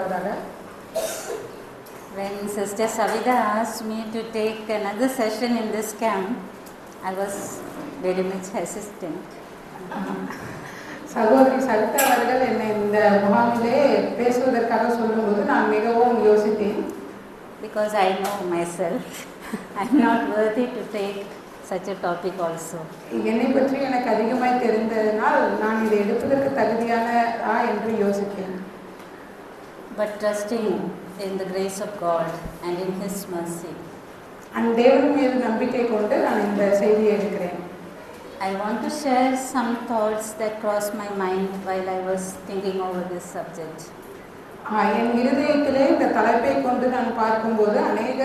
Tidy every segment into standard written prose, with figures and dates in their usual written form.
முதலாவதாக When Sister Savida asked me to take another session in this camp, I was very much hesitant. சகோதரி சவிதா அவர்கள் என்னை இந்த முகாமிலே பேசுவதற்காக சொல்லும்போது நான் மிகவும் யோசித்தேன். Because I know myself, I am not worthy to take such a topic also. என்னை பற்றி எனக்கு அதிகமாய் தெரிந்ததனால் நான் இதை எடுப்பதற்கு தகுதியானதா என்று யோசித்தேன். But trusting in the grace of God and in His mercy, தேவன் மீது நம்பிக்கை கொண்டு நான் இந்த செய்தியை எடுக்கிறேன். I want to share some thoughts that crossed my mind while I was thinking over this subject. என் இருதயத்திலே இந்த தலைப்பை கொண்டு நான் பார்க்கும்போது அநேக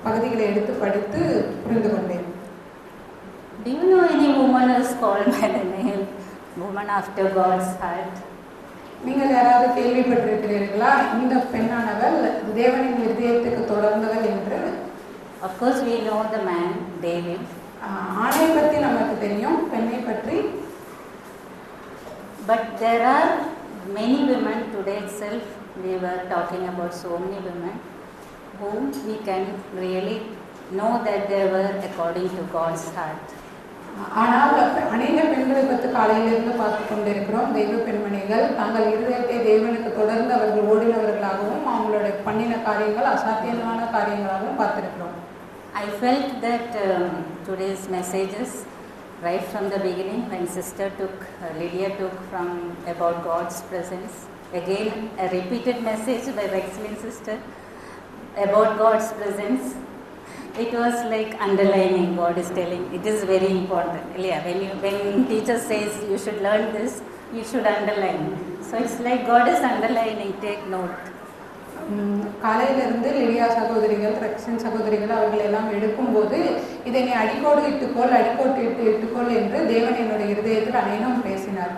பகுதிகளை எடுத்து படித்து புரிந்து கொண்டேன். Do you know any woman who is called by the name woman after God's heart? நீங்கள் யாராவது கேள்விப்பட்டிருக்கிறீர்களா இந்த பெண்ணானவள் தேவனின் இருதயத்துக்கு தொடர்ந்தவள் என்று? Of course we know the man David. ஆணை பற்றி நமக்கு தெரியும், பெண்ணை பற்றி. But there are many women today itself. We were talking about so many women whom we can really know that they were according to God's heart. ஆனால் அநேக பெண்களை பற்றி காலையிலிருந்து பார்த்து கொண்டிருக்கிறோம். தெய்வ பெண்மணிகள் தங்கள் இருதயத்தை தேவனுக்கு தொடர்ந்து அவர்கள் ஓடினவர்களாகவும் அவங்களுடைய பண்ணின காரியங்கள் அசாத்தியமான காரியங்களாகவும் பார்த்திருக்கிறோம். I felt that today's messages, right from the beginning, when Sister Lydia took from about God's presence, again a repeated message by excellent Sister about God's presence. It was like underlining. God is telling it is very important. Yeah, when teacher says you should learn this, you should underline. So it's like God is underlining. Take note. காலையிலிருந்து Lydia சகோதரிகள் rexine சகோதரிகள் அவர்கள் எல்லாம் எடுக்கும்போது இதை நீ அடிக்கோடு இட்டுக்கோள் என்று தேவன் என்னுடைய இருதயத்தில் அநேகம் பேசினார்.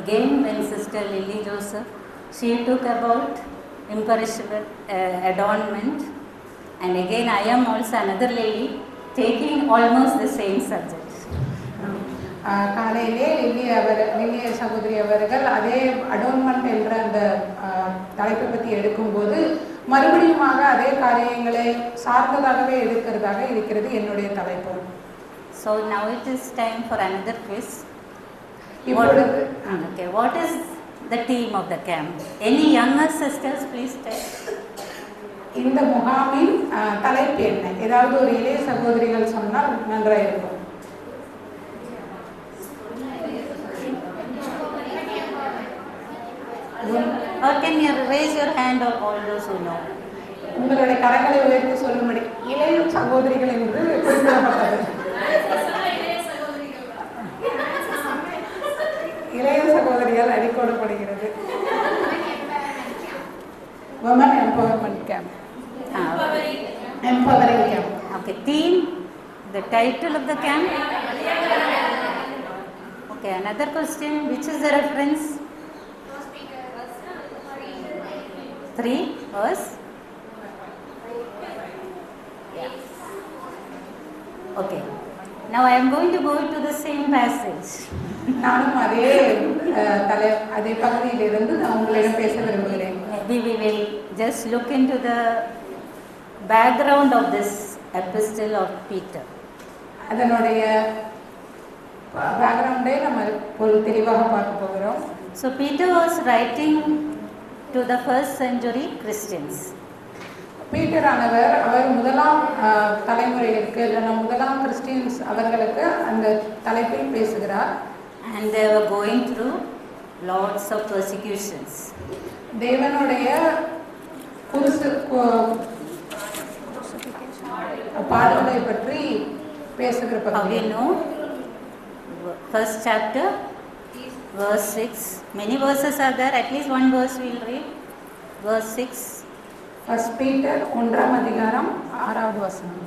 Again when Sister Lily Joseph, she took about imperishable adornment, and again I am also another lady taking almost the same subject. காலையிலே லில்லிய சகோதரி அவர்கள் அதே அடோன்மெண்ட் என்ற அந்த தலைப்பை பற்றி எடுக்கும்போது மறுபடியுமாக அதே காரியங்களை சார்ந்ததாகவே எடுக்கிறதாக இருக்கிறது என்னுடைய தலைப்பு. So now it is time for another quiz. Okay, what is the theme of the camp? Any younger sisters please tell. இந்த முகாமின் தலைப்பு என்ன? ஏதாவது ஒரு இளைய சகோதரிகள் சொன்னால் நன்றாக இருக்கும். Or can you raise your hand of all those who know? உங்களுடைய கரங்களை உயர்த்தி சொல்லும்படி இளைய சகோதரிகள் என்று குறிப்பிடப்பட்டது. இளைய சகோதரிகள் அடிக்கோடப்படுகிறது. Women Empowerment Camp. Empowering Camp. Okay, theme, the title of the camp. Okay, another question, which is the reference? 3 verse. Yeah. Okay. Now I am going to go to the same passage. நானும் அதே பகுதியிலிருந்து நான் உங்களிடம் பேச விரும்புகிறேன். Maybe we will just look into the background of this epistle of Peter. அதனுடைய பேக்ரவுண்டை நம்ம ஒரு தெளிவாக பார்க்க போகிறோம். So Peter was writing to the first century Christians. Peter ஆனவர் அவர் முதலாம் தலைமுறையிற்கு இல்லைன்னா முதலாம் கிறிஸ்டியன்ஸ் அவர்களுக்கு அந்த தலைப்பில் பேசுகிறார். And they were going through lots of persecutions. தேவனுடைய பாடுகளை பற்றி பேசுகிற How we know? First chapter, verse 6. Many verses are there. At least one verse we will read. Verse 6. First Peter 1ஆம் அதிகாரம் 6வது வசனம்.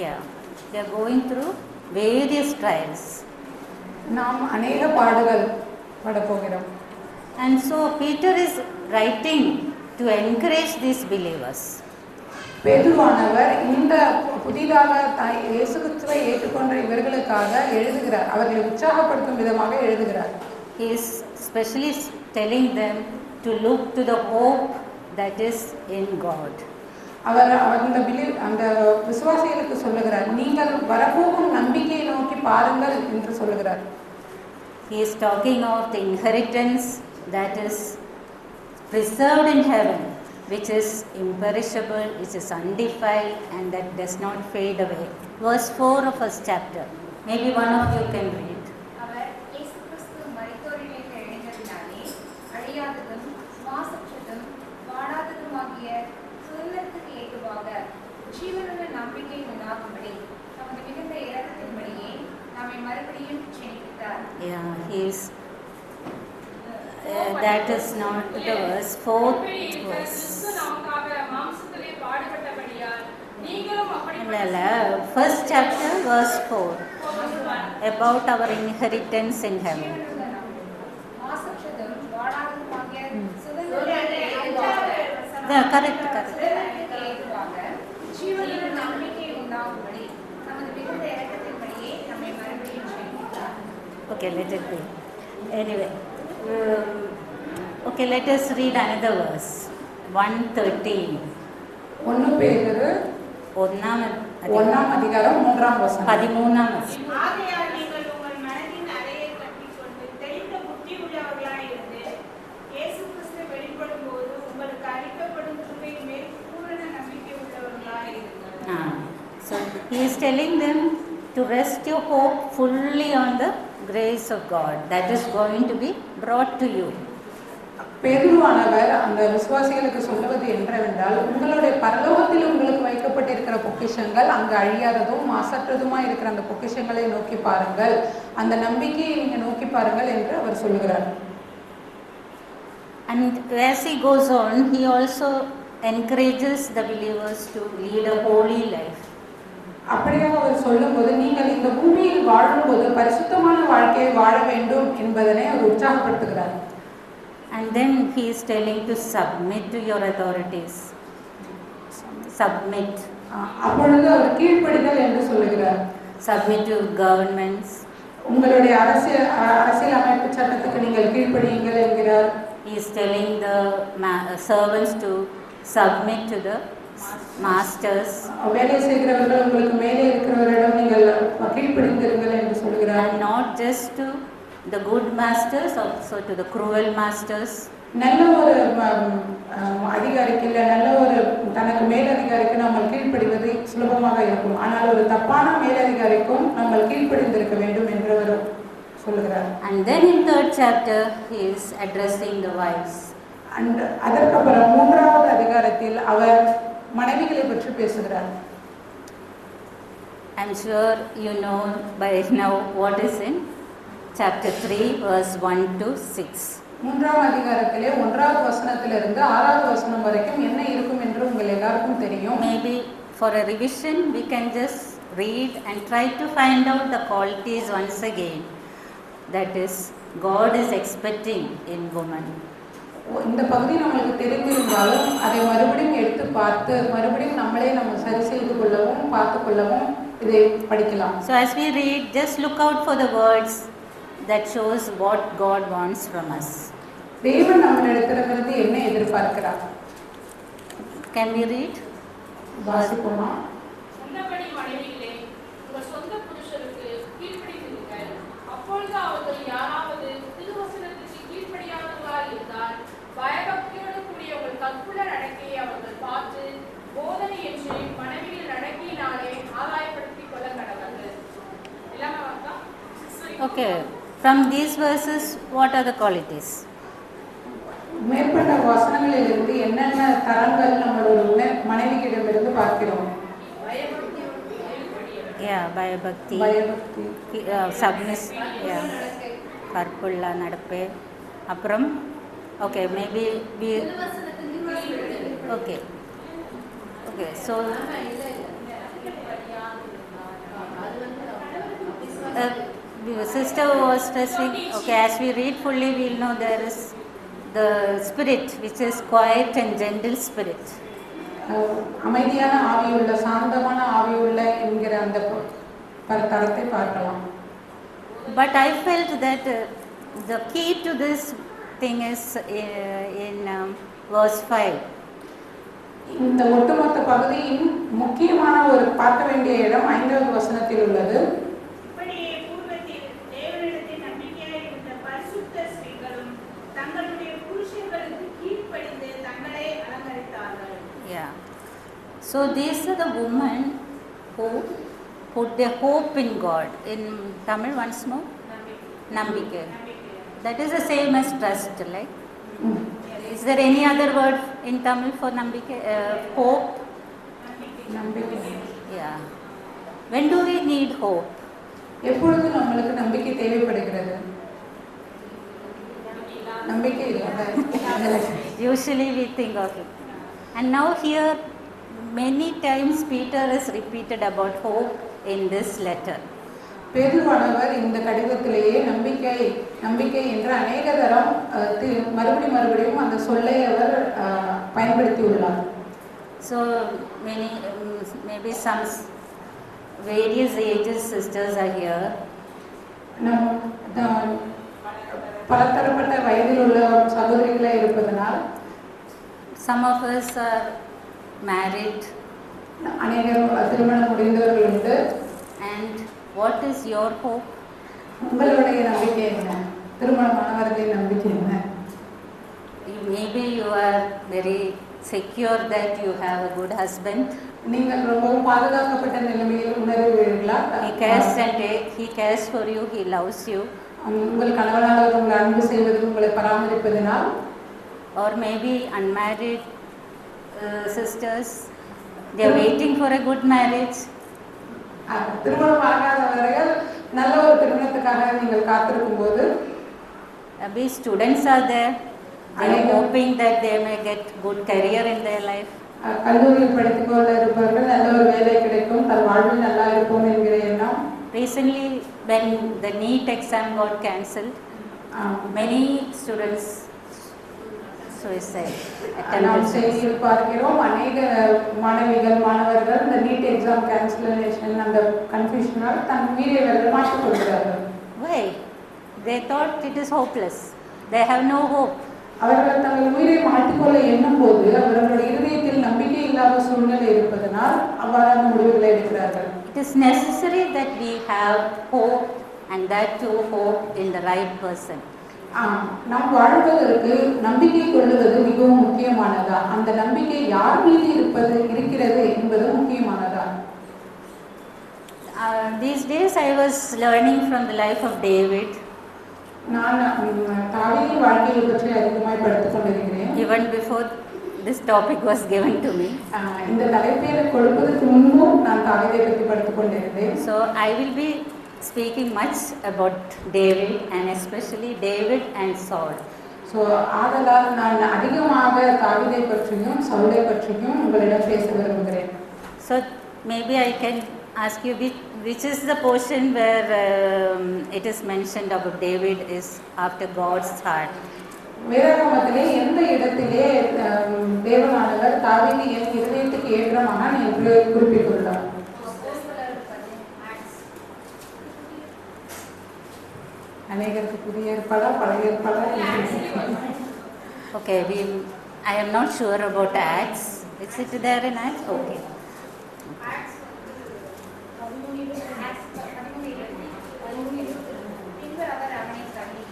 Yeah, they are going through various trials. நாம் அநேக பாடுகள் பட போகிறோம். And so Peter is writing to encourage these believers. பேதுருவானவர் இந்த புதிதாக இயேசு கிறிஸ்துவை ஏற்றுக்கொண்ட இவர்களுக்காக எழுதுகிறார், அவர்களை உற்சாகப்படுத்தும் விதமாக எழுதுகிறார். He is specially telling them to look to the hope that is in God. அவர் அந்த விசுவாசிகளுக்கு சொல்லுகிறார், நீங்கள் வரப்போகும் நம்பிக்கையை நோக்கி பாருங்கள் என்று சொல்லுகிறார். He is talking of the inheritance that is preserved in heaven, which is imperishable, which is undefiled, and that does not fade away. Verse 4 of first chapter. Maybe one of you can read. அவர் இயேசு கிறிஸ்து மரித்தோரிலிருந்து எழுந்ததினாலே அழியாததும் சுவாசற்றதும் வாடாததுமாகிய சுதந்திரத்துக்கு ஏதுவாக ஜீவனுள்ள நம்பிக்கை உண்டாகும்படி நமது மிகுந்த இரக்கத்தின்படியே நம்மை மறுபடியும் க்ஷணித்தார். Yeah, he is. That is not the verse. Fourth verse. First chapter, verse 4. About our inheritance in heaven. சுவாசற்றதும் வாடாததுமாகிய சுதந்திரத்துக்கு Correct. ஏதுவாக ஜீவனுள்ள நம்பிக்கை உண்டாகும்படி நமது மிகுந்த இரக்கத்தின்படியே நம்மை மறுபடியும் க்ஷணித்தார். Okay, let it be. Anyway, okay, let us read another verse. 1:13. 1 பேதுரு 1ஆம் அதிகாரம் 3ஆம் வசனம். 13ஆம் வசனம். ஆகையால் நீங்கள் உங்கள் மனதின் அறையை கட்டிக்கொண்டு தெளிந்த புத்தி உள்ளவர்களாய் இருந்து இயேசு கிறிஸ்து வெளிப்படும் போது உங்களுக்கு அளிக்கப்படும் கிருபையின் மேல் பூரண நம்பிக்கை உள்ளவர்களாய் இருங்கள். So he is telling them to rest your hope fully on the grace of God that is going to be brought to you. பேதுருவானவர் அந்த விசுவாசிகளுக்கு சொல்லுவது என்னவென்றால், உங்களுடைய பரலோகத்தில் உங்களுக்கு வைக்கப்பட்டிருக்கிற பொக்கிஷங்கள் அங்கு அழியாததும் மாசற்றதுமா இருக்கிற அந்த பொக்கிஷங்களை நோக்கி பாருங்கள், அந்த நம்பிக்கையை நீங்க நோக்கி பாருங்கள் என்று அவர் சொல்லுகிறார். And as he goes on, he also encourages the believers to lead a holy life. அப்படியே அவர் சொல்லும்போது, நீங்கள் இந்த பூமியில் வாழும்போது பரிசுத்தமான வாழ்க்கையை வாழ வேண்டும் என்பதனை அவர் உற்சாகப்படுத்துகிறார். And then he is telling to submit to your authorities. Submit. அப்பொழுது அவர் கீழ்ப்படிதல் என்று சொல்லுகிறார். Submit to governments. உங்களுடைய அரசியல் அமைப்பு சட்டத்துக்கு நீங்கள் கீழ்ப்படியுங்கள் என்கிறார். He is telling the servants to submit to the masters. வேலை செய்கிறவர்கள் உங்களுக்கு மேலே இருக்கிறவரிடம் நீங்கள் கீழ்ப்படிந்திருங்கள் என்று சொல்கிறார். And not just to the good masters, also to the cruel masters. நல்ல ஒரு அதிகாரிக்கு இல்லை, நல்ல ஒரு தனக்கு மேலதிகாரிக்கு நம்ம கீழ்ப்படிவது சுலபமாக இருக்கும், ஆனால் ஒரு தப்பான மேலதிகாரிக்கும் நம்ம கீழ்ப்படிந்திருக்க வேண்டும் என்று அவர் சொல்லுகிறார். And then in third chapter he is addressing the wives. And அதற்கப்புறம் 3வது அதிகாரத்தில் அவர் மனைவிகளை பற்றி பேசுகிறார். I'm sure you know by now what is in chapter 3 verse 1 to 6. 3ஆம் அதிகாரத்திலே 1வது வசனத்திலிருந்து 6வது வசனம் வரைக்கும் என்ன இருக்கும் என்று உங்கள் எல்லாருக்கும் தெரியும். Maybe for a revision we can just read and try to find out the qualities once again that is God is expecting in woman. இந்த பகுதி நம்மளுக்கு தெரிந்திருந்தாலும் அதை மறுபடியும் எடுத்து பார்த்து மறுபடியும் நம்ம சரி செய்து கொள்ளவும் பார்த்து கொள்ளவும் இதை படிக்கலாம். So as we read, just look out for the words that shows what God wants from us. தேவன் நம்மிடத்திலிருந்து என்ன எதிர்பார்க்கிறார்? Can we read? வாசிப்போமா? சொந்தபடி மனைவிகளே, உங்கள் சொந்த புருஷருக்கு கீழ்ப்படிந்திருங்கள். அப்பொழுது அவர்கள் யாராவது திருவசனத்துக்கு கீழ்ப்படியாதவர்களாய் இருந்தால் பயபக்தியோடு கூடிய உங்கள் கற்புள்ள நடக்கையை அவர்கள் பார்த்து போதனை என்று மனைவியில் நடக்கையினாலே ஆதாயப்படுத்திக் கொள்ள கடவுள். எல்லாமே வார்த்தா? Okay. From these verses, what are the qualities? மேற்பட்ட வசனங்களிலிருந்து என்னென்ன தரங்கள் நம்மளுடைய மனைவிகளிடமிருந்து பார்க்கிறோம்? பயபக்தி, சப்மிஸ், கற்புள்ள நடப்பு. அப்புறம் okay, maybe we okay, so the sister was stressing. Okay, as we read fully, we'll know there is the spirit, which is quiet and gentle spirit. அமைதியான ஆவியுள்ள, சாந்தமான ஆவியுள்ள என்கிற அந்த தரத்தை பார்க்கலாம். But I felt that the key to this thing is in verse 5. இந்த ஒட்டுமொத்த பகுதியின் முக்கியமான ஒரு பார்க்க வேண்டிய இடம் 5வது வசனத்தில் உள்ளது. இப்படியே பூர்வத்தில் தேவனிடத்தில் நம்பிக்கையாய் இருந்த பரிசுத்த ஸ்திரீகளும் தங்களுடைய புருஷர்களுக்கு கீழ்ப்படிந்து தங்களை அலங்கரித்தார்கள். Yeah. So these are the women who put their hope in God. In Tamil once more, Nambike. That is the same as trust, like. Is there any other word in Tamil for Nambike? Hope. நம்பிக்கை. Yeah. When do we need hope? எப்பொழுது நம்மளுக்கு நம்பிக்கை தேவைப்படுகிறது? நம்பிக்கை இல்லை. Usually we think of it. And now here many times Peter has repeated about hope in this letter. பேதுருவானவர் இந்த கடிதத்திலேயே நம்பிக்கை நம்பிக்கை என்ற அநேக தரம் மறுபடியும் அந்த சொல்லை அவர் பயன்படுத்தியுள்ளார். So many maybe some various ages sisters are here. பலதரப்பட்ட வயதில் உள்ள சகோதரிகளே இருப்பதனால் Some of us are married. அநேகர் திருமணம் முடிந்தவர்கள் உண்டு. And what is your hope? உங்களுடைய நம்பிக்கை என்ன? திருமணமானவர்களின் நம்பிக்கை என்ன? Maybe you are very secure that you have a good husband. நீங்கள் ரொம்பவும் பாதுகாக்கப்பட்ட நிலைமையில் உணர்வீர்களா? He cares for you, he loves you. உங்கள் கணவனானவர் உங்களை அன்பு செய்வது, உங்களை பராமரிப்பதனால். Or maybe unmarried sisters, they are waiting for a good marriage. திருமணம் ஆகாதவர்கள் நல்ல ஒரு திருமணத்துக்காக நீங்கள் காத்திருக்கும் போது maybe students are there, they are hoping that they may get good career in their life. கல்லூரியில் படித்துக் கொள்ள இருப்பவர்கள் நல்ல ஒரு வேலை கிடைக்கும், தன் வாழ்வில் நல்லா இருப்போம் என்கிற எண்ணம். Recently when the NEET exam got cancelled, many students suicide. நாம் செய்தியில் பார்க்கிறோம், அநேக மாணவர்கள் இந்த நீட் எக்ஸாம் கேன்சலேஷன் அந்த கன்ஃபியூஷனால் தன் உயிரை மாற்றிக் கொள்கிறார்கள். Why? They thought it is hopeless. They have no hope. அவர்கள் தங்கள் உயிரை மாற்றிக்கொள்ள எண்ணும் போது அவர்களுடைய இதயத்தில் நம்பிக்கை இல்லாத சூழ்நிலை இருப்பதனால் அவ்வாறான முடிவுகளை எடுக்கிறார்கள். It is necessary that we have hope, and that too hope in the right person. நாம் வாழ்வதற்கு நம்பிக்கை கொள்ளுவது மிகவும் முக்கியமானதா? அந்த நம்பிக்கை யார் மீது இருக்கிறது என்பது முக்கியமானதா? These days I was learning from the life of David. நான் தாவீதின் வாழ்க்கையை பற்றி அதிகமாக படித்துக் கொண்டிருக்கிறேன். Even before this topic was given to me. இந்த தலைப்பை கொடுப்பதற்கு முன்பும் நான் தாவீதை பற்றி படித்துக் கொண்டிருந்தேன். So I will be speaking much about David, and especially David and Saul. So ஆதலால் நான் அதிகமாக தாவீதை பற்றியும் சவுலை பற்றியும் உங்களிடம் பேச விரும்புகிறேன். So maybe I can ask you which is the portion where it is mentioned about David is after God's heart. வேதாகமத்திலே எந்த இடத்திலே தேவனானவர் தாவீது என் இதயத்துக்கு ஏற்ற மகன் என்று குறிப்பிட்டுள்ளார்? அநேகருக்கு புதிய ஏற்பாடா பழைய ஏற்பாடா? Okay, I am not sure about Acts. Is it there in Acts? Okay. பின்பு அவர் அவனை தள்ளி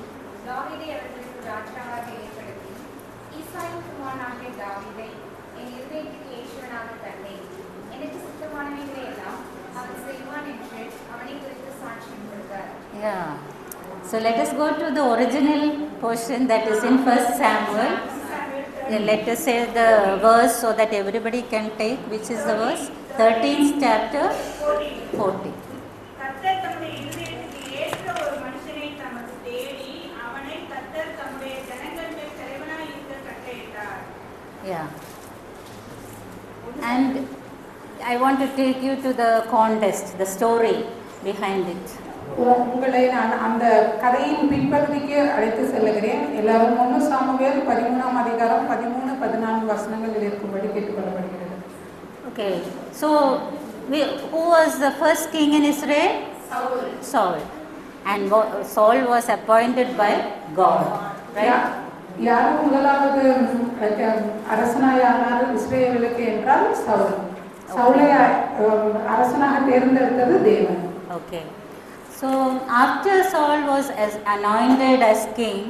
தாவீதை அவர்களுக்கு ராஜாவாக ஏற்படுத்தி ஈசாயின் குமாரனாகிய தாவீதை என் இருதயத்துக்கு ஏற்றவனாக தந்தேன். எனக்கு சுத்தமானவைகளை எல்லாம் அவன் செய்வான் என்று அவனை குறித்து சாட்சியம் கொடுத்தார். Yeah. So let us go to the original portion that is in 1 Samuel. Let us say the verse so that everybody can take. Which is the verse? 13th chapter 40. கர்த்தர் தம்முடைய இருதயத்துக்கு ஏற்ற ஒரு மனுஷனை தமக்கு தேடி அவனை கர்த்தர் தம்முடைய ஜனங்கள் மேல் தலைவனாய் இருக்க கட்டளையிட்டார். Yeah. And I want to take you to the context, the story behind it. உங்களை நான் அந்த கதையின் பின்பகுதிக்கு அழைத்து செல்லுகிறேன். எல்லாரும் 1 சாமுவேல் 13ஆம் அதிகாரம் 13-14 வசனங்களில் இருக்கும்படி கேட்டுக்கொள்ளப்படுகிறது. Okay, so who was the first king in Israel? Saul. And Saul was appointed by God, right? யார் முதலாவது அரசனாயானார் இஸ்ரேலுக்கு என்றால் சவுல். சவுலை அரசனாக தேர்ந்தெடுத்தது தேவன். Okay. So after Saul was anointed as king,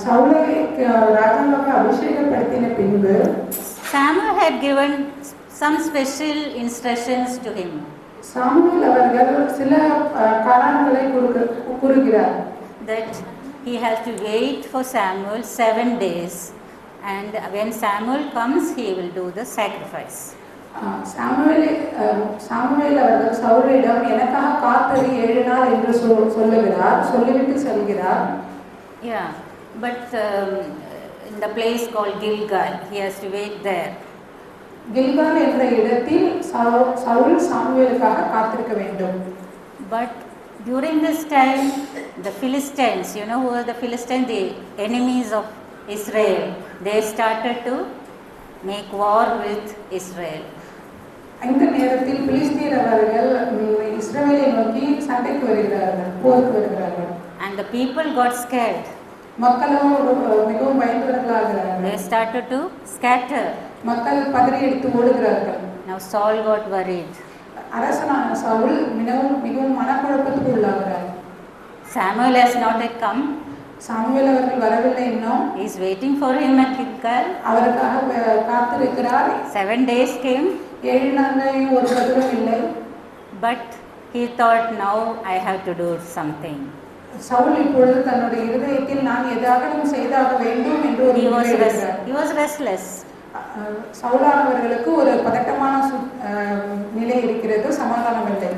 சவுலை ராஜாவாக அபிஷேகப்படுத்தின பின்பு Samuel had given some special instructions to him. Samuel அவர்கள் சில காரணங்களை கூறுகிறார். That he has to wait for Samuel 7 days, and when Samuel comes, he will do the sacrifice. Samuel அவர்கள் சவுலிடம் எனக்காக காத்திரு 7 நாள் என்று சொல்லிவிட்டு செல்கிறார். Yeah, but in the place called Gilgal, he has to wait there. Gilgal என்ற இடத்தில் சவுல் சாமுவேலுக்காக காத்திருக்க வேண்டும். But during this time, the Philistines, you know who are the Philistines, the enemies of Israel, they started to make war with Israel. இந்த நேரத்தில் பிலிஸ்தீர் அவர்கள் இஸ்ரவேலை நோக்கி சண்டைக்கு வருகிறார்கள், போருக்கு வருகிறார்கள். And the people got scared. மக்களும் மிகவும் பயந்தவர்களாகிறார்கள். They started to scatter. மக்கள் பதறியடித்து ஓடுகிறார்கள். Now Saul got worried. அரசனான சவுல் மிகவும் மனக்குழப்பத்துக்கு உள்ளாகிறார். Samuel has not yet come. Samuel அவர்கள் வரவில்லை இன்னும். He is waiting for him at Gilgal. அவருக்காக காத்திருக்கிறார். 7 days came. 7 நாட்கள் ஒரு பதிலும் இல்லை. But he thought, now I have to do something. Saul இப்பொழுது தன்னுடைய இருதயத்தில் நான் ஏதாவது செய்தாக வேண்டும் என்று ஒரு He was restless. சவுலானவர்களுக்கு ஒரு பதட்டமான நிலை இருக்கிறது, சமாதானம் இல்லை.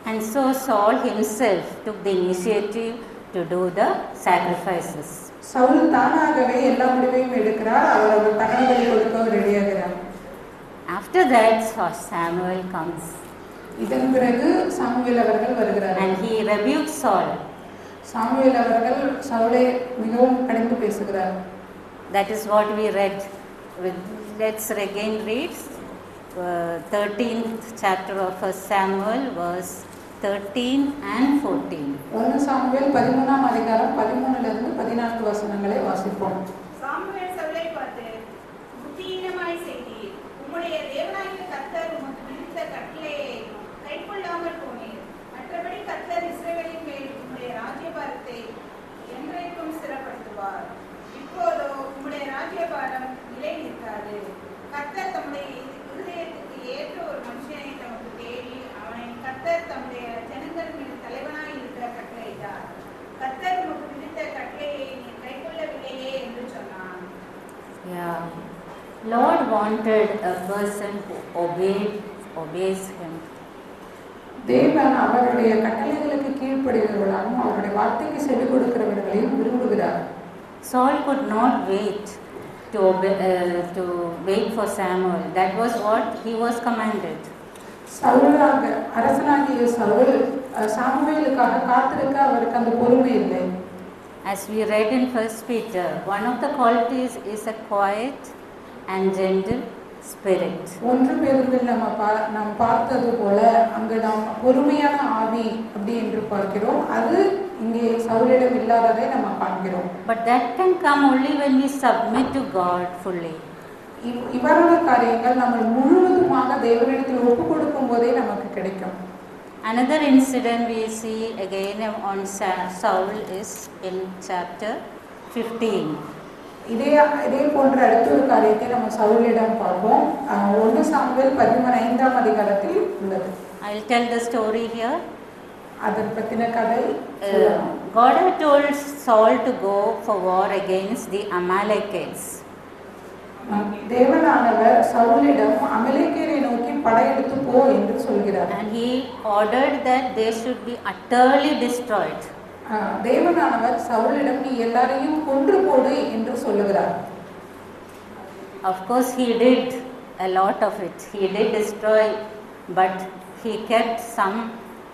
And so Saul himself took the initiative to do the sacrifices. Saul தானாகவே எல்லா முடிவையும் எடுக்கிறார், அவர் தகவல்களை கொடுக்க ரெடியாகிறார். After that Samuel comes. இதன் பிறகு சாமுவேல் அவர்கள் வருகிறார். And he rebuked Saul. Samuel அவர்கள் சவுலை மிகவும் கடிந்து பேசுகிறார். That is what we read. Let's again read 13th chapter of 1 Samuel, verse 13 and 14. 1 Samuel 13ஆம் அதிகாரம் 13 இருந்து 14 வசனங்களை வாசிப்போம். சாமுவேல் சவுலை பார்த்து, புத்தியீனமாய் செய்தீர். உம்முடைய தேவனாகிய கர்த்தர் உமக்கு விதித்த கட்டளையை கைக்கொள்ளாமல் போனீர். மற்றபடி கர்த்தர் இஸ்ரவேலின் மேல் உம்முடைய ராஜ்யபாரத்தை என்றைக்கும் ஸ்திரப்படுத்துவார். இப்போதோ உம்முடைய ராஜ்யபாரம் நிலை நிற்காது. கர்த்தர் தம்முடைய இருதயத்துக்கு ஏற்ற ஒரு மனுஷனை தமக்கு தேடி அவனை கர்த்தர் தம்முடைய ஜனங்கள் மீது தலைவனாய் இருக்க கட்டளையிட்டார். கர்த்தர் உமக்கு விதித்த கட்டளையை நீ கைக்கொள்ளவில்லையே என்று சொன்னான். Yeah, Lord wanted a person who obeys him. தேவன் அவருடைய கட்டளைகளுக்கு கீழ்ப்படுகிறவர்களாகவும் அவருடைய வார்த்தைக்கு செவி கொடுக்கிறவர்களையும் விரும்புகிறார். Saul could not wait to wait for Samuel. That was what he was commanded. அரசனாகிய Saul சாமுவேலுக்காக காத்திருக்க அவருக்கு அந்த பொறுமை இல்லை. As we read in 1 Peter, one of the qualities is a quiet and gentle spirit. 1 பேதுருவில் நாம் பார்த்தது போல அங்கு நாம் பொறுமையான ஆவி அப்படி என்று பார்க்கிறோம். அது இங்கே சவுலிடம் இல்லாததை நம்ம காண்கிறோம். But that can come only when we submit to God fully. இவரான காரியங்கள் நம்ம முழுவதுமாக தேவனிடத்தில் ஒப்பு கொடுக்கும் போதே நமக்கு கிடைக்கும். Another incident we see again on Saul is in chapter 15. இதே போன்ற அடுத்த ஒரு காரியத்தை நம்ம சவுலிடம் பார்ப்போம். 1 சாமுவேல் 15ஆம் அதிகாரத்தில் உள்ளது. I will tell the story here. அதன் பற்றின கதை. God had told Saul to go for war against the Amalekites. தேவனானவர் சவுலிடம் அமலேக்கியரை நோக்கி படையெடுத்து போ என்று சொல்கிறார். And he ordered that they should be utterly destroyed. தேவனானவர் சவுலிடம் நீ எல்லாரையும் கொன்று போடு என்று சொல்லுகிறார். Of course he did a lot of it. He did destroy, but he kept some.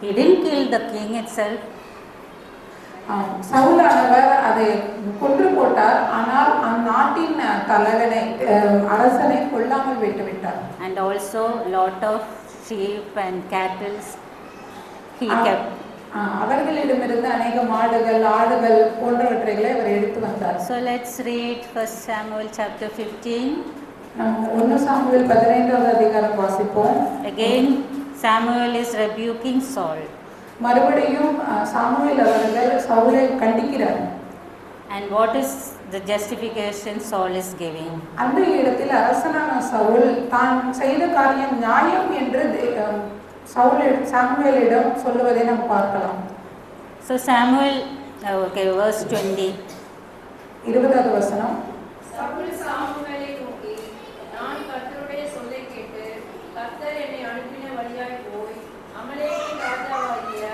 He didn't kill the king itself. சவுலானவர் அதை கொன்று போட்டார். ஆனால் அந்நாட்டின் தலைவனை அரசனை கொல்லாமல் விட்டுவிட்டார். And also lot of sheep and cattle he kept. அவர்களிடமிருந்து அநேக மாடுகள் ஆடுகள் போன்றவற்றைகளை அவர் எடுத்து வந்தார். So let's read 1 Samuel chapter 15. நாம் 1 சாமுவேல் 15வது அதிகாரம் வாசிப்போம். Again Samuel is rebuking Saul. மறுபடியும் சாமுவேல் அவர்கள் சவுலை கண்டிக்கிறார். And what is the justification Saul is giving? அந்த இடத்தில் அரசனான சவுல் தான் செய்த காரியம் நியாயம் என்று சாமுவேலிடம் சொல்லுவதை நாம் பார்க்கலாம். So Samuel, okay, verse 20. 20வது வசனம். சவுல் சாமுவேலை நோக்கி, நான் கர்த்தருடைய சொல்லை கேட்டு கர்த்தர் என்னை அனுப்பின வழியாய் போய் அமலேக்கின் ராஜாவாகிய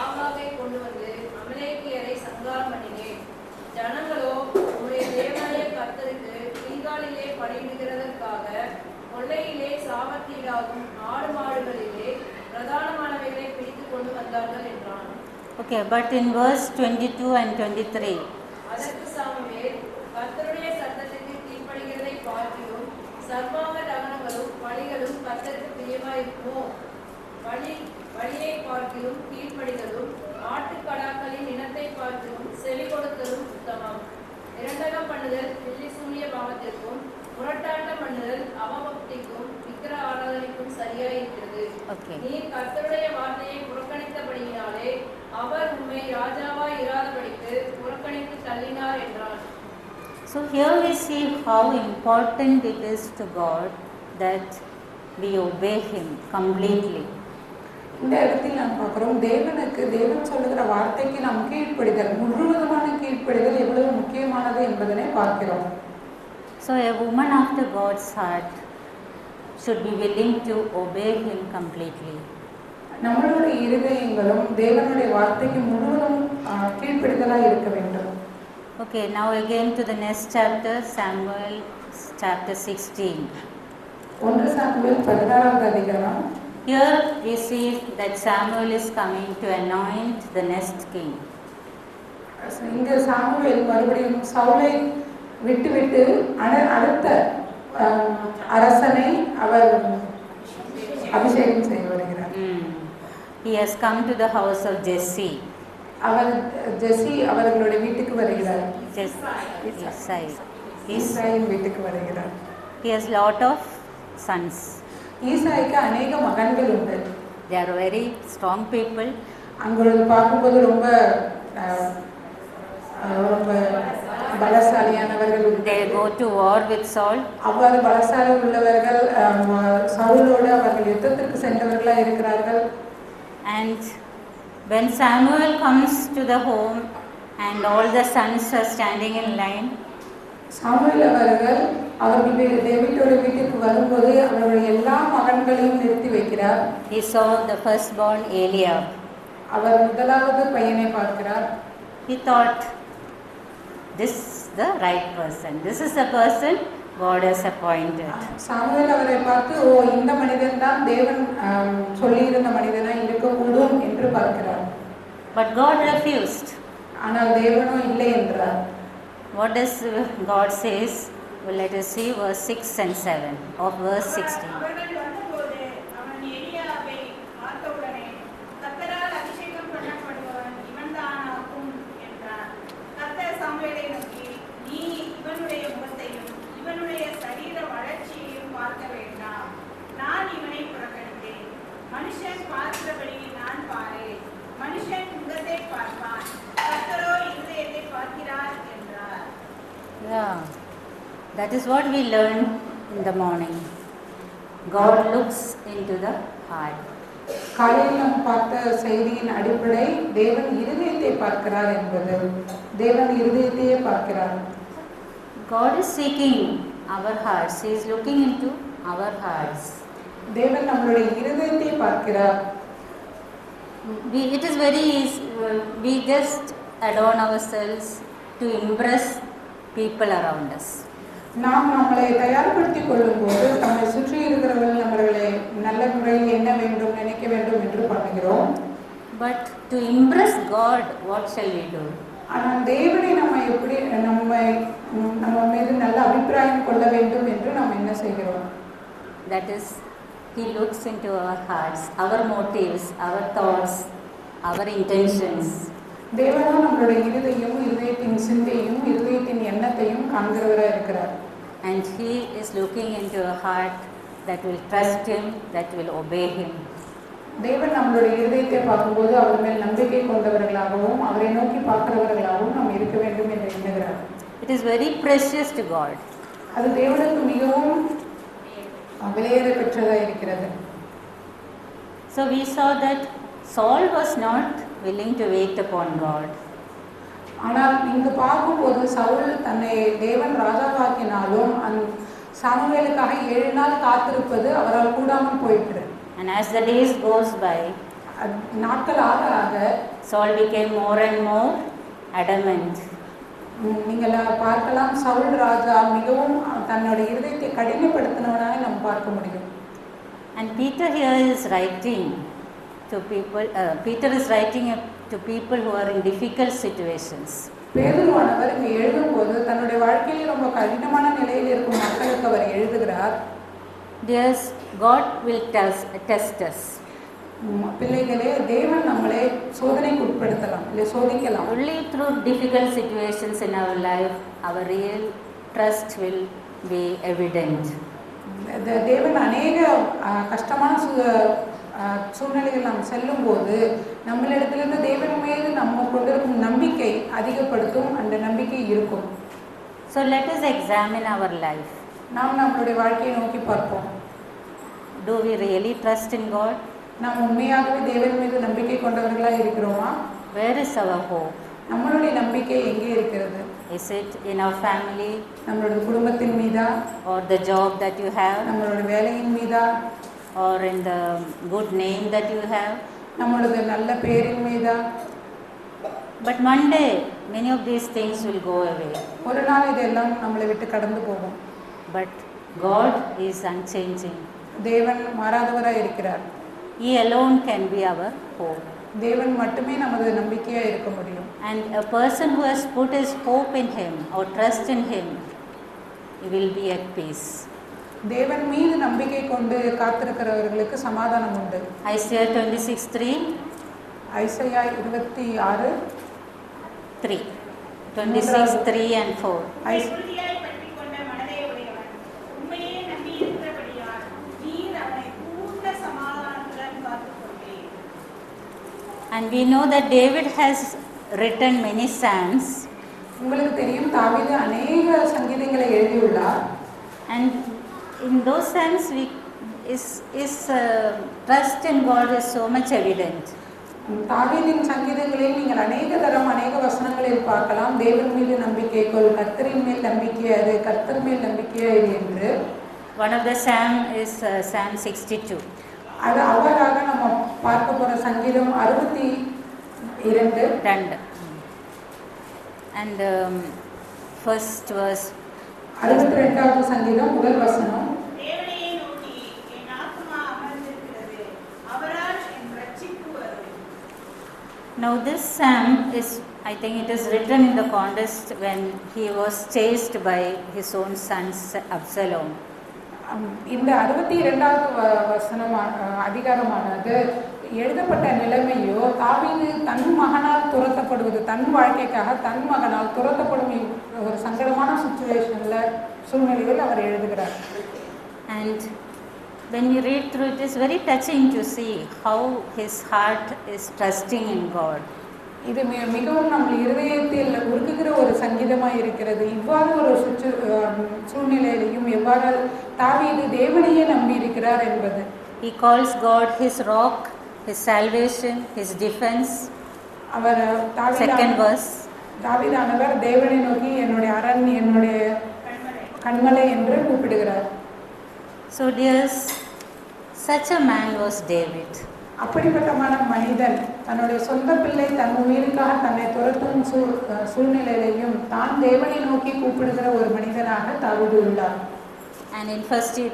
ஆகாகை கொண்டு வந்து அமலேக்கியரை சங்காரம் பண்ணினேன். ஜனங்களோ உம்முடைய தேவனாகிய கர்த்தருக்கு கில்காலிலே பலியிடுகிறதற்காக கொள்ளையிலே சாவத்தீடாகும் ஆடு மாடுகளிலே பிரதானமானவைகளை பிடித்து கொண்டு வந்தார்கள் என்றான். Okay, but in verse 22 and 23. அதற்கு சாமுவேல், கர்த்தருடைய சத்தத்திற்கு கீழ்ப்படிகிறதை பார்க்கிலும் சர்வாங்க தகனங்களும் பலிகளும் கர்த்தருக்கு பிரியமாயிருக்குமோ? வழியை பார்க்கிலும் கீழ்ப்படிதலும் ஆட்டுக்கடாக்களின் இனத்தை பார்க்கிலும் செவி கொடுத்தலும் உத்தமம். இரண்டகம் பண்ணுதல் பில்லி சூனிய பாவத்திற்கும் முரட்டாட்டம் பண்ணுதல் அவபக்திக்கும் விக்கிர ஆராதனைக்கும் சரியாயிருக்கிறது. நீர் கர்த்தருடைய வார்த்தையை புறக்கணித்தபடியினாலே அவர் உம்மை ராஜாவாய் இராதபடிக்கு புறக்கணித்து தள்ளினார் என்றான். So here we see how important it is to God that we obey Him completely. இந்த இடத்தில் நாம் பார்க்கிறோம், தேவன் சொல்லுகிற வார்த்தைக்கு நாம் கீழ்ப்படிதல், முழுவதுமான கீழ்ப்படிதல் எவ்வளவு முக்கியமானது என்பதனை பார்க்கிறோம். So a woman after God's heart should be willing to obey Him completely. நம்மளுடைய இருதயங்களும் தேவனுடைய வார்த்தைக்கு முழுவதும் கீழ்ப்படிதலாக இருக்க வேண்டும். Okay, now again to the next chapter, Samuel chapter 16. 1 Samuel 16வது அதிகாரம். Here we see that Samuel is coming to anoint the next king. இங்க Samuel மறுபடியும் சவுலை விட்டு அடுத்த அரசனை அவர் அபிஷேகம் செய்ய வருகிறார். He has come to the house of Jesse. அவர் ஜெசி அவர்களுடைய வீட்டுக்கு வருகிறார். ஈசாயின் வீட்டுக்கு வருகிறார். He has lot of sons. ஈசாய்க்கு அநேக மகன்கள் உண்டு. They are very strong people. அங்குள்ள பார்க்கும்போது ரொம்ப பலசாலியானவர்கள். They go to war with Saul. அவ்வாறு பலசாலி உள்ளவர்கள் சவுலோடு அவர்கள் யுத்தத்திற்கு சென்றவர்களாக இருக்கிறார்கள். And when Samuel comes to the home and all the sons are standing in line, Samuel அவர்கள் டேவிடோட வீட்டுக்கு வரும்போது அவருடைய எல்லா மகன்களையும் நிறுத்தி வைக்கிறார். he saw the firstborn Eliab. அவர் முதலாவது பையனை பார்க்கிறார். He thought, this is the right person. This is the person God has appointed. Samuel அவரை பார்த்து, ஓ, இந்த மனிதன் தான் தேவன் சொல்லியிருந்த மனிதனா இருக்கக்கூடும் என்று பார்க்கிறார். But God refused. ஆனால் தேவனோ இல்லை என்றார். What does God says? Well, let us see verse 6 and 7 of verse 16. அவர்கள் வந்தபோது அவன் எலியாவை பார்த்தவுடனே, கர்த்தரால் அபிஷேகம் பண்ணப்படுபவன் இவன்தானாகும் என்றான். கர்த்தர் சாமுவேலை நோக்கி, நீ இவனுடைய முகத்தையும் இவனுடைய சரீர வளர்ச்சியையும் பார்க்க வேண்டாம். நான் இவனை புறக்கணித்தேன். மனுஷன் பார்க்கிறபடி நான் பாரேன். மனுஷன் முகத்தை பார்ப்பான், கர்த்தரோ இருதயத்தை பார்க்கிறார் என்றார். Yeah, that is what we learn in the morning. God looks into the heart. காலையில் நாம் பார்த்த செய்தியின் அடிப்படை தேவன் இருதயத்தை பார்க்கிறார் என்பது. தேவன் இருதயத்தையே பார்க்கிறார். God is seeking our hearts. He is looking into our hearts. தேவன் நம்மளுடைய இருதயத்தை பார்க்கிறார். It is very easy. We just adorn ourselves to impress people around us. நாம் நம்மளை தயார்படுத்திக் கொள்ளும்போது நம்மை சுற்றி இருக்கிறவர்கள் நம்மளை நல்ல முறையில் என்ன வேண்டும் நினைக்க வேண்டும் என்று பண்ணுகிறோம். But to impress God, what shall we do? ஆனால் தேவனை நம்ம எப்படி நம்ம மீது நல்ல அபிப்பிராயம் கொள்ள வேண்டும் என்று நாம் என்ன செய்கிறோம்? That is, He looks into our hearts, our motives, our thoughts, our intentions. தேவனும் நம்மளுடைய இருதயத்தின் சிந்தையும் இருதயத்தின் எண்ணத்தையும் காண்கிறவராக இருக்கிறார். And He is looking into a heart that will trust Him, that will obey Him. தேவன் நம்மளுடைய இருதயத்தை பார்க்கும்போது அவர் மேல் நம்பிக்கை கொண்டவர்களாகவும் அவரை நோக்கி பார்க்கிறவர்களாகவும் நாம் இருக்க வேண்டும் என்று எண்ணுகிறார். It is very precious to God. அது தேவனுக்கு மிகவும் விலையேற பெற்றதாக இருக்கிறது. So we saw that Saul was not willing to wait upon God. ஆனால் இங்கு பார்க்கும்போது சவுல் தன்னை தேவன் ராஜாவாக்கினாலும் சாமுவேலுக்காக 7 நாள் காத்திருப்பது அவரால் கூடாமல் போயிற்று. And as the days goes by, நாட்கள் ஆக ஆக Saul became more and more adamant. நீங்கள் பார்க்கலாம் சவுல் ராஜா மிகவும் தன்னுடைய இருதயத்தை கடினப்படுத்தினவனாக நாம் பார்க்க முடியும். And Peter here is writing to people. Peter is writing to people who are in difficult situations. பேதுருவானவர் இங்கே எழுதும்போது தன்னுடைய வாழ்க்கையில் ரொம்ப கடினமான நிலையில் இருக்கும் மக்களுக்கு அவர் எழுதுகிறார். Yes, God will test us. பிள்ளைகளே, தேவன் நம்மளை சோதனைக்கு உட்படுத்தலாம், இல்லை சோதிக்கலாம். Only through difficult situations in our life, our real trust will be evident. தேவன் அநேக கஷ்டமான சூழ்நிலைகள் நாம் செல்லும் போது நம்மளிடத்திலிருந்து தேவன் மீது நம்ம கொண்டிருக்கும் நம்பிக்கை அதிகப்படுத்தும், அந்த நம்பிக்கை இருக்கும். So let us examine our life. நாம் நம்மளுடைய வாழ்க்கையை நோக்கி பார்ப்போம். Do we really trust in God? நாம் உண்மையாகவே தேவன் மீது நம்பிக்கை கொண்டவர்களாக இருக்கிறோமா? Where is our hope? நம்மளுடைய நம்பிக்கை எங்கே இருக்கிறது? Is it in our family? நம்மளுடைய குடும்பத்தின் மீதா? Or the job that you have? நம்மளுடைய வேலையின் மீதா? Or in the good name that you have? நம்மளுடைய நல்ல பேரின் மீதா? But one day, many of these things will go away. ஒரு நாள் இதெல்லாம் நம்மளை விட்டு கடந்து போகும். But God is unchanging. தேவன் மாறாதவராக இருக்கிறார். He alone can be our hope. தேவன் மட்டுமே நமது நம்பிக்கையாக இருக்க முடியும். And a person who has put his hope in Him or trust in Him, he will be at peace. தேவன் மீது நம்பிக்கை கொண்டு காத்திருக்கிறவர்களுக்கு சமாதானம் உண்டு. Isaiah 26:3. ஐசையா 26:3. 26:3 and 4. உறுதியாய் பற்றிக் கொண்ட மனதை உடையவன் உண்மையே நம்பி இருக்கிறபடியால் நீர் அவனை பூர்ண சமாதானத்துடன் காத்துக்கொண்டீர். And we know that David has written many psalms. உங்களுக்கு தெரியும், தாவீது அநேக சங்கீதங்களை எழுதியுள்ளார். And in those psalms, his trust in God is so much evident. தாவீதின் சங்கீதங்களில் நீங்கள் அநேக தரம் அநேக வசனங்களில் பார்க்கலாம், தேவன் மீது நம்பிக்கை கொள், கர்த்தரின் மேல் நம்பிக்கையாது, கர்த்தர் மேல் நம்பிக்கையாது என்று. One of the psalm is Psalm 62. அது அவ்வாறாக நம்ம பார்க்க போகிற சங்கீதம் 62. And first verse. 62வது சங்கீதம் முதல் வசனம். தேவனையே நோக்கி என் ஆத்துமா அமர்ந்திருக்கிறது, அவரால் என் ரட்சிப்பு வரும். Now this psalm is, I think it is written in the context when he was chased by his own son Absalom. இந்த 62வது வசனம் அதிகாரமானது எழுதப்பட்ட நிலைமையோ தாவீது தன் மகனால் துரத்தப்படுவது, தன் வாழ்க்கைக்காக தன் மகனால் துரத்தப்படும் ஒரு சங்கடமான சூழ்நிலையில் அவர் எழுதுகிறார். And when you read through it, is very touching to see how his heart is trusting in God. இது மிகவும் நம்ம இருதயத்தில் உருக்குகிற ஒரு சங்கீதமாக இருக்கிறது. இவ்வாறு ஒரு சூழ்நிலையிலையும் எவ்வாறு தாவீது தேவனையே நம்பி இருக்கிறார் என்பது. He calls God his rock, his salvation, his defense. Our Second verse. தாவீதானவர் தேவனை நோக்கி என்னுடைய அரண், என்னுடைய கண்மலை என்று கூப்பிடுகிறார். So dears, such a man was David. அப்படிப்பட்டமான மனிதன் தன்னுடைய சொந்த பிள்ளை தன் உயிருக்காக தன்னை துரத்தும் சூழ்நிலையிலையும் தான் தேவனை நோக்கி கூப்பிடுகிற ஒரு மனிதனாக தாவீது உள்ளார். And in 1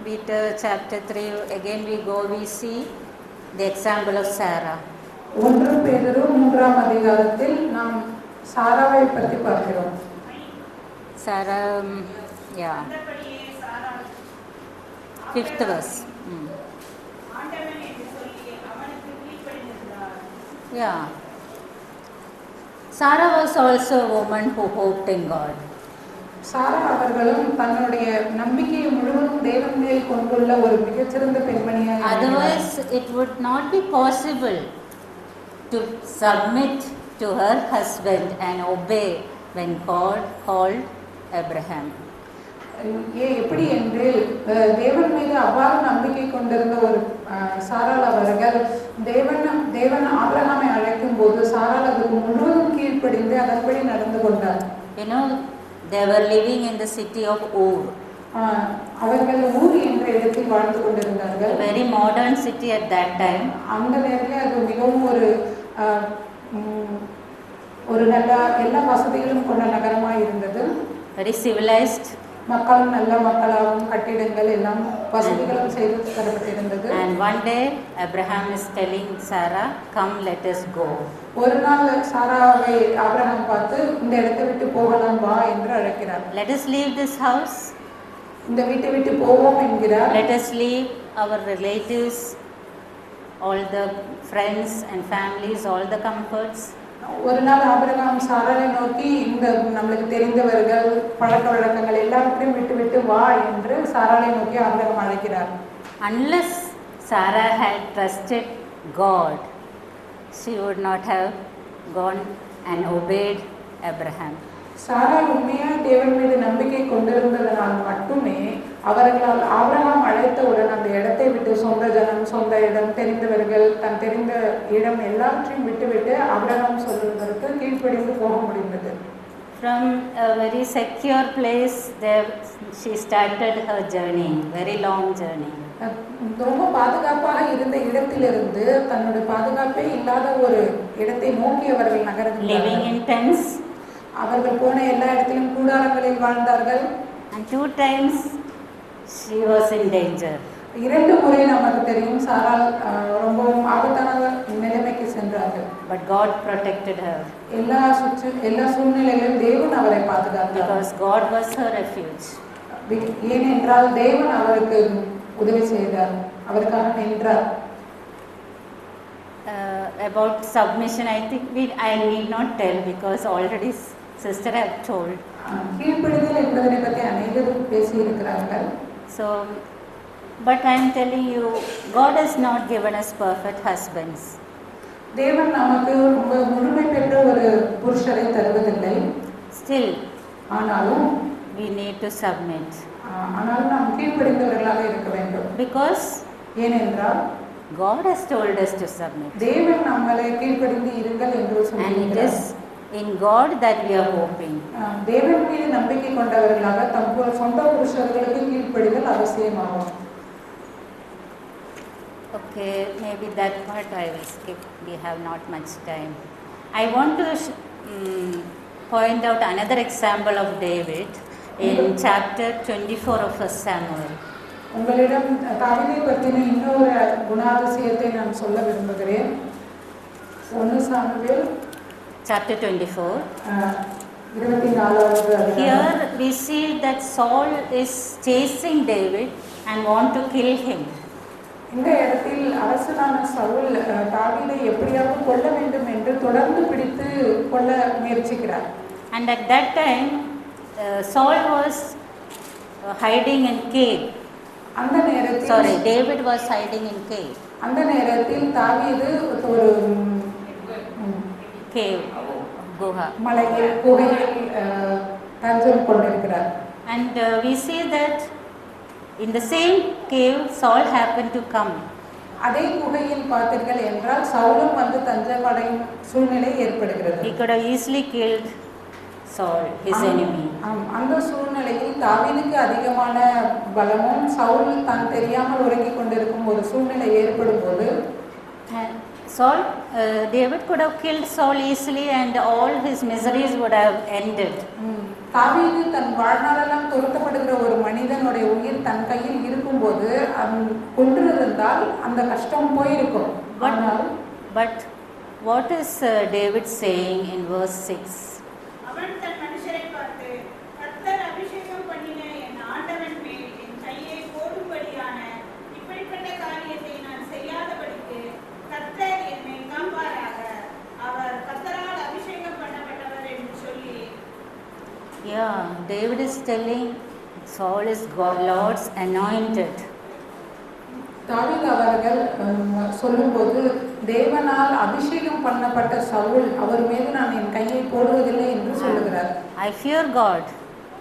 Peter chapter 3, again we see the example of Sarah. 1 பேதுரு 3ஆம் அதிகாரத்தில் நாம் சாராவை பற்றி பார்க்கிறோம். Sarah, yeah, அந்தபடியே சாரா 5th verse. ஆண்டவன் என்று சொல்லி அவனுக்கு கீழ்ப்படிந்திருந்தார். Yeah. Sarah was also a woman who hoped in God. சாரா அவர்களும் தன்னுடைய நம்பிக்கையை முழுவதும் தேவன் மேல் கொண்டுள்ள ஒரு மிகச்சிறந்த பெண்மணியாக இருந்தார். Otherwise, it would not be possible to submit to her husband and obey when God called Abraham. எப்படி என்று தேவன் மீது அவ்வாறு நம்பிக்கை கொண்டிருந்த ஒரு சாராள் அவர்கள் தேவன் ஆபிரகாமை அழைக்கும் போது சாராள் அதுக்கு முழுவதும் கீழ்ப்படிந்து அதன்படி நடந்து கொண்டார். You know, they were living in the city of Ur, அவர்கள் ஊர் என்ற இடத்தில் வாழ்ந்து கொண்டிருந்தார்கள். a very modern city at that time. அந்த நேரத்தில் அது மிகவும் ஒரு நல்ல எல்லா வசதிகளும் கொண்ட நகரமாக இருந்தது. Very civilized. மக்களும் நல்ல மக்களாகவும் கட்டிடங்கள் எல்லாம் வசதிகளும் செய்து தரப்பட்டிருந்தது. And one day Abraham is telling Sarah, "Come, let us go." ஒரு நாள் சாராவை ஆபிரகாம் பார்த்து இந்த இடத்தை விட்டு போகலாம் வா என்று அழைக்கிறார். Let us leave this house. இந்த வீட்டை விட்டு போவோம் என்கிறார். Let us leave our relatives, all the friends and families, all the comforts. ஒரு நாள் ஆபிரகாம் சாராவை நோக்கி இந்த நம்மளுக்கு தெரிந்தவர்கள் பழக்க வழக்கங்கள் எல்லாவற்றையும் விட்டு விட்டு வா என்று சாராவை நோக்கி ஆபிரகாம் அழைக்கிறார். Unless Sarah had trusted God, she would not have gone and obeyed Abraham. சாரா உண்மையாக தேவன் மீது நம்பிக்கை கொண்டிருந்ததனால் மட்டுமே அவர்களால் ஆபிரகாம் அழைத்தவுடன் அந்த இடத்தை விட்டு சொந்த ஜனம், சொந்த இடம், தெரிந்தவர்கள், தன் தெரிந்த இடம் எல்லாவற்றையும் விட்டுவிட்டு ஆபிரகாம் சொல்வதற்கு கீழ்ப்படிந்து போக முடிந்தது. From a very secure place, there she started her journey, very long journey. ரொம்ப பாதுகாப்பாக இருந்த இடத்திலிருந்து தன்னுடைய பாதுகாப்பே இல்லாத ஒரு இடத்தை நோக்கி அவர்கள் Living நகர்ந்தார்கள். in tents, அவர்கள் போன எல்லா இடத்திலும் கூடாரங்களில் வாழ்ந்தார்கள். and 2 times she was in danger. 2 முறை நமக்கு தெரியும் சாராள் ரொம்பவும் ஆபத்தான நிலைமைக்கு சென்றார்கள். But God protected her எல்லா சூழ்நிலைகளிலும் தேவன் அவரை பாதுகாத்தார். because God was her refuge. ஏனென்றால் தேவன் அவருக்கு உதவி செய்தார், அவருக்காக நின்றார். About submission, I think I need not tell because already sister have told. கீழ்ப்படிதல் என்பதனை பற்றி அனைவரும் பேசி இருக்கிறார்கள். So, but I am telling you, God has not given us perfect husbands. தேவன் நமக்கு ரொம்ப முழுமை பெற்ற ஒரு புருஷரை தருவதில்லை. Still, ஆனாலும் we need to submit ஆனாலும் நாம் கீழ்ப்படிந்தவர்களாக இருக்க வேண்டும். because ஏனென்றால் God has told us to submit. தேவன் நம்மளை கீழ்ப்படிந்து இருங்கள் என்று And it சொல்லியிருக்கிறார். is in God that we are hoping. தேவன் மீது நம்பிக்கை கொண்டவர்களாக தம் சொந்த புருஷர்களுக்கு கீழ்ப்படிதல் அவசியமாகும். Okay, maybe that part I will skip. We have not much time. I want to point out another example of David in chapter 24 of 1 Samuel. உங்களிடம் தாவீதை பற்றின இன்னொரு குணாதிசயத்தை நான் சொல்ல விரும்புகிறேன். 1 சாமுவேல் Chapter 24. 24வது அதிகாரம். Here we see that Saul is chasing David and want to kill him. இந்த இடத்தில் அரசனான சவுல் தாவீதை எப்படியாவது கொல்ல வேண்டும் என்று தொடர்ந்து பிடித்து கொல்ல முயற்சிக்கிறார். And at that time, Saul was hiding in cave. அந்த நேரத்தில் Sorry, David was hiding in cave. அந்த நேரத்தில் தாவீது ஒரு Cave, Guha. மலையில் குகையில் தஞ்சம் கொண்டிருக்கிறார். And we see that in the same cave, Saul happened to come. அதே குகையில் பார்த்தீர்கள் என்றால் சவுலும் வந்து தஞ்சமடையும் சூழ்நிலை ஏற்படுகிறது. He could have easily killed Saul, his enemy. அந்த சூழ்நிலையில் தாவீதுக்கு அதிகமான பலமும் சவுல் தான் தெரியாமல் உறங்கிக் கொண்டிருக்கும் ஒரு சூழ்நிலை ஏற்படும் போது David could have killed Saul easily and all his miseries would have ended. தாவீது தன் வாழ்நாளெல்லாம் துரத்தப்படுகிற ஒரு மனிதனுடைய உயிர் தன் கையில் இருக்கும்போது கொன்றிருந்தால் அந்த கஷ்டம் போயிருக்கும். But what is David saying in verse 6? அவன் தன் மனுஷரை பார்த்து, கர்த்தர் அபிஷேகம் பண்ணின என் ஆண்டவன் மேல் என் கையை போடும்படியான இப்படிப்பட்ட காரியத்தை நான் செய்யாதபடிக்கு கர்த்தர் என்னை காப்பாராக. அவர் கர்த்தரால் அபிஷேகம் பண்ணப்பட்டவர் என்று சொல்லி. Yeah, David is telling Saul is God, Lord's anointed. தாவீது அவர்கள் சொல்லும்போது, தேவனால் அபிஷேகம் பண்ணப்பட்ட சவுல், அவர் மீது நான் என் கையை போடுவதில்லை என்று சொல்லுகிறார். I fear God.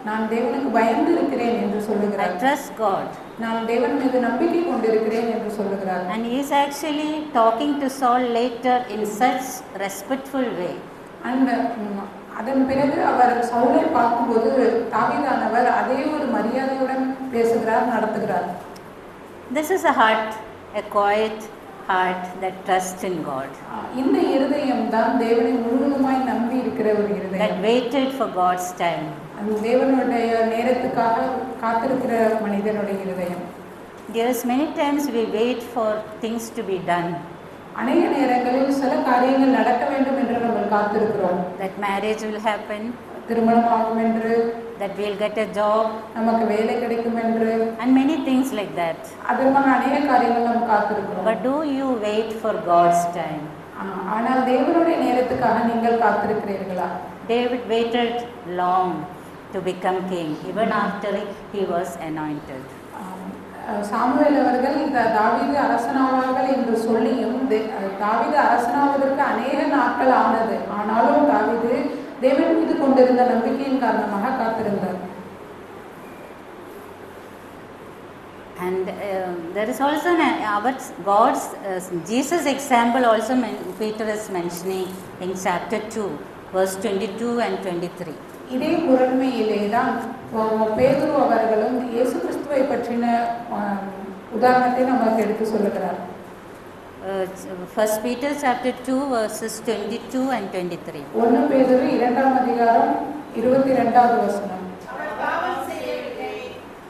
நான் தேவனுக்கு பயந்து இருக்கிறேன் என்று I சொல்லுகிறார். trust God. நான் தேவன் மீது நம்பிக்கை கொண்டிருக்கிறேன் என்று சொல்லுகிறார். And he is actually talking to Saul later in such respectful way. அந்த அதன் பிறகு அவர் சவுலை பார்க்கும்போது தாவீதானவர் அதே ஒரு மரியாதையுடன் பேசுகிறார், நடத்துகிறார். This is a heart, a quiet heart that trusts in God, இந்த இருதயம் தான் தேவனை முழுவதுமாய் நம்பி இருக்கிற ஒரு that இருதயம். waited for God's time. அந்த தேவனுடைய நேரத்துக்காக காத்திருக்கிற மனிதனுடைய இருதயம். Yes, many times we wait for things to be done, அநேக நேரங்களில் சில காரியங்கள் நடக்க வேண்டும் என்று நம்ம காத்திருக்கிறோம். that marriage will happen, திருமணம் ஆகும் என்று, that we'll get a job, நமக்கு வேலை கிடைக்கும் என்று, and many things like that. அதற்கான அநேக காரியங்கள் நம்ம காத்திருக்கிறோம். But do you wait for God's time? ஆனால் தேவனுடைய நேரத்துக்காக நீங்கள் காத்திருக்கிறீர்களா? David waited long to become king, even after he was anointed. Samuel அவர்கள் இந்த தாவீது அரசனாவார்கள் என்று சொல்லியும் தாவீது அரசனாவதற்கு அநேக நாட்கள் ஆனது. ஆனாலும் தாவீது தேவன் மீது கொண்டிருந்த நம்பிக்கையின் காரணமாக காத்திருந்தார். And there is also God's Jesus example also Peter is mentioning in chapter 2, verse 22 and 23. இதே முரண்மையிலே தான் பேதுரு அவர்களும் இயேசு கிறிஸ்துவை பற்றின உதாரணத்தை நமக்கு எடுத்து சொல்லுகிறார். First Peter chapter 2 verses 22 and 23. 1 பேதுரு 2ஆம் அதிகாரம் 22வது வசனம். அவர் பாவம் செய்யவில்லை,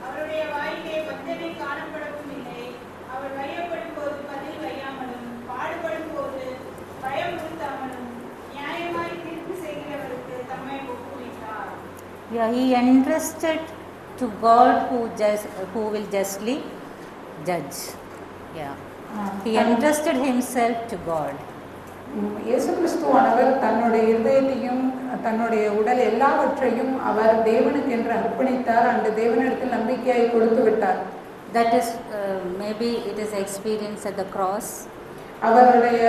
அவருடைய வாயிலே வஞ்சனை காணப்படவும் இல்லை. அவர் வையப்படும் போது பதில் வையாமலும், பாடுபடும் போது பயமுறுத்தாமலும், நியாயமாய் தீர்ப்பு செய்கிறவருக்கு தம்மை ஒப்புவித்தார். Yeah, he entrusted to God who will justly judge. Yeah. He entrusted himself to God. இயேசு கிறிஸ்துவானவர் தன்னுடைய இருதயத்தையும் தன்னுடைய உடல் எல்லாவற்றையும் அவர் தேவனுக்கு என்று அர்ப்பணித்தார். அந்த தேவனிடத்தில் நம்பிக்கையை கொடுத்து விட்டார். That is maybe it is experience at the cross. அவருடைய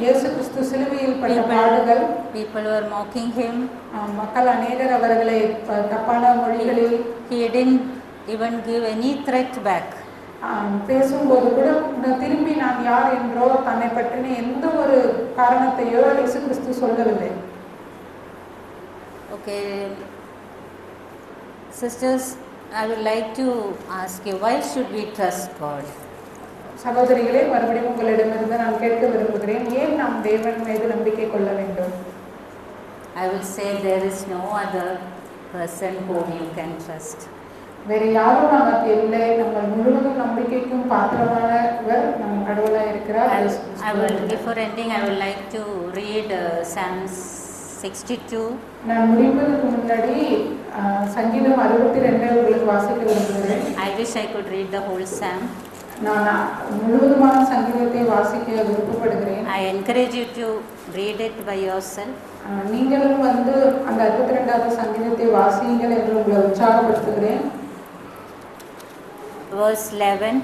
இயேசு கிறிஸ்து சிலுவையில் பட்ட பாடுகள், People were mocking him. மக்கள் அநேகர் அவர்களை தப்பான மொழிகளில், He didn't even give any threat back. பேசும்போது கூட திரும்பி நான் யார் என்றோ தன்னை பற்றின எந்த ஒரு காரணத்தையோ இயேசு கிறிஸ்து சொல்லவில்லை. Okay, sisters, I would like to ask you, why should we trust God? சகோதரிகளே, மறுபடியும் உங்களிடமிருந்து நான் கேட்க விரும்புகிறேன், ஏன் நாம் தேவன் மீது நம்பிக்கை கொள்ள வேண்டும்? I will say there is no other person whom you can trust. வேறு யாரும் நமக்கு இல்லை. நம்ம முழுவதும் நம்பிக்கைக்கும் பாத்திரமானவர் நம் கடவுளாக இருக்கிறார். Before ending, I would like to read Psalms 62. நான் முடிப்பதற்கு முன்னாடி சங்கீதம் 62 உங்களுக்கு வாசிக்க விரும்புகிறேன். I wish I could read the whole psalm. நான் முழுவதுமான சங்கீதத்தை வாசிக்க விருப்பப்படுகிறேன். I encourage you to read it by yourself. நீங்களும் வந்து அந்த 62வது சங்கீதத்தை வாசியுங்கள் என்று உங்களை உற்சாகப்படுத்துகிறேன். Verse 11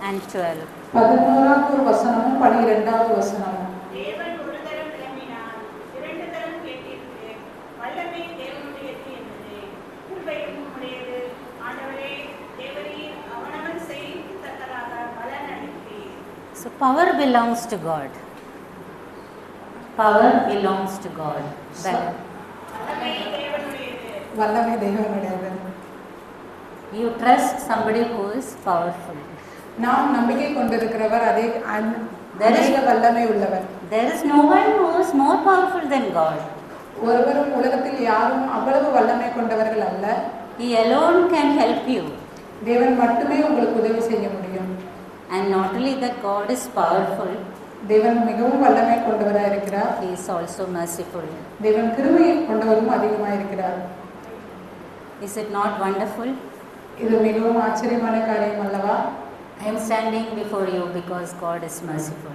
and 12. 11வது வசனமும் 12வது வசனமும். தேவன் ஒரு தரம் கிளம்பினார், இரண்டு தரம் கேட்டிருக்கு. வல்லமை தேவனுடையது என்பது, கிருபையும் உடையது. ஆண்டவரே, தேவரீர் அவனவன் செய்யத்தக்கதாக பலன் அளித்தீர். So power belongs to God. Power belongs to God. வல்லமை தேவனுடையது. வல்லமை தேவனுடையது. You trust somebody who is powerful. நாம் நம்பிக்கை கொண்டிருக்கிறவர் அதே அநேக வல்லமை உள்ளவர். There is no one who is more powerful than God. ஒருவரும் உலகத்தில் யாரும் அவ்வளவு வல்லமை கொண்டவர்கள் அல்ல. He alone can help you. தேவன் மட்டுமே உங்களுக்கு உதவி செய்ய முடியும். And not only that God is powerful, தேவன் மிகவும் வல்லமை கொண்டவராக இருக்கிறார். He is also merciful. தேவன் கிருபை கொண்டவரும் அதிகமாக இருக்கிறார். Is it not wonderful? இது மிகவும் ஆச்சரியமான காரியம் அல்லவா? I am standing before you because God is merciful.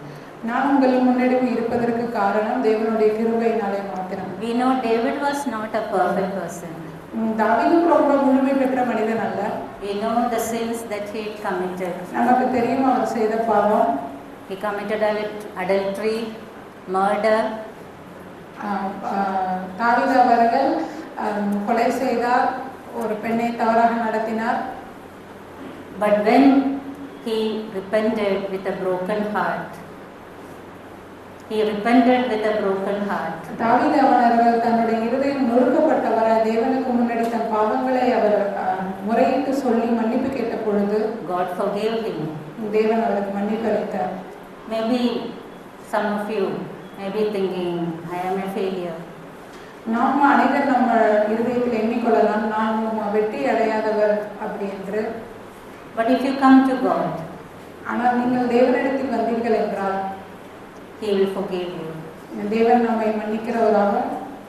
நான் உங்கள் முன்னாடி இருப்பதற்கு காரணம் தேவனுடைய கிருபையினாலே மாத்திரம். We know David was not a perfect person. தாவீதும் ரொம்ப முழுமை பெற்ற மனிதன் அல்ல. We know the sins that he committed. நமக்கு தெரியும் அவர் செய்த பாவம். He committed adultery, murder. தாவீது அவர்கள் கொலை செய்தார், ஒரு பெண்ணை தவறாக நடத்தினார். But when he repented with a broken heart, தாவீது அவர்கள் தன்னுடைய இருதயம் நொறுக்கப்பட்டவராய் தேவனுக்கு முன்னாடி தன் பாவங்களை அவர் முறையிட்டு சொல்லி மன்னிப்பு கேட்ட பொழுது God forgave him. தேவன் அவருக்கு மன்னிப்பு அளித்தார். Maybe some of you may be thinking, I am a failure. நாம் அனைவர் நம்ம இருதயத்தில் எண்ணிக்கொள்ளலாம், நான் வெற்றி அடையாதவர் அப்படி என்று. But if you come to God, ஆனால் நீங்கள் தேவனிடத்தில் வந்தீர்கள் என்றால் He will forgive you. தேவன் நம்மை மன்னிக்கிறவராக.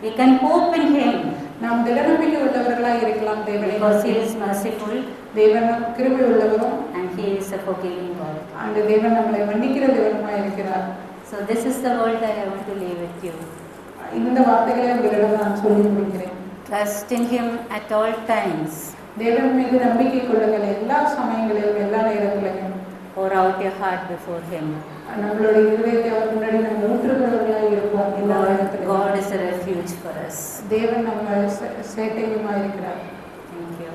We can hope in Him. நாம் திடநம்பிக்கை உள்ளவர்களாக இருக்கலாம் தேவனை. Because He is merciful. தேவன் கிருபை உள்ளவரும். And He is a forgiving God. அந்த தேவன் நம்மை மன்னிக்கிற தேவனுமாய் இருக்கிறார். So this is the word that I want to leave with you. இந்த வார்த்தைகளை உங்களிடம் நான் சொல்லி முடிக்கிறேன். Trust in Him at all times. தேவன் மீது நம்பிக்கை கொள்ளுங்கள் எல்லா சமயங்களிலும், எல்லா நேரங்களிலும். Pour out your heart before Him. நம்மளுடைய இருதயத்தை அவர் முன்னாடி நம்ம ஊற்றுகிறவர்களாக இருப்போம். God is a refuge for us. தேவன் நம்ம சேட்டையுமா இருக்கிறார். Thank you.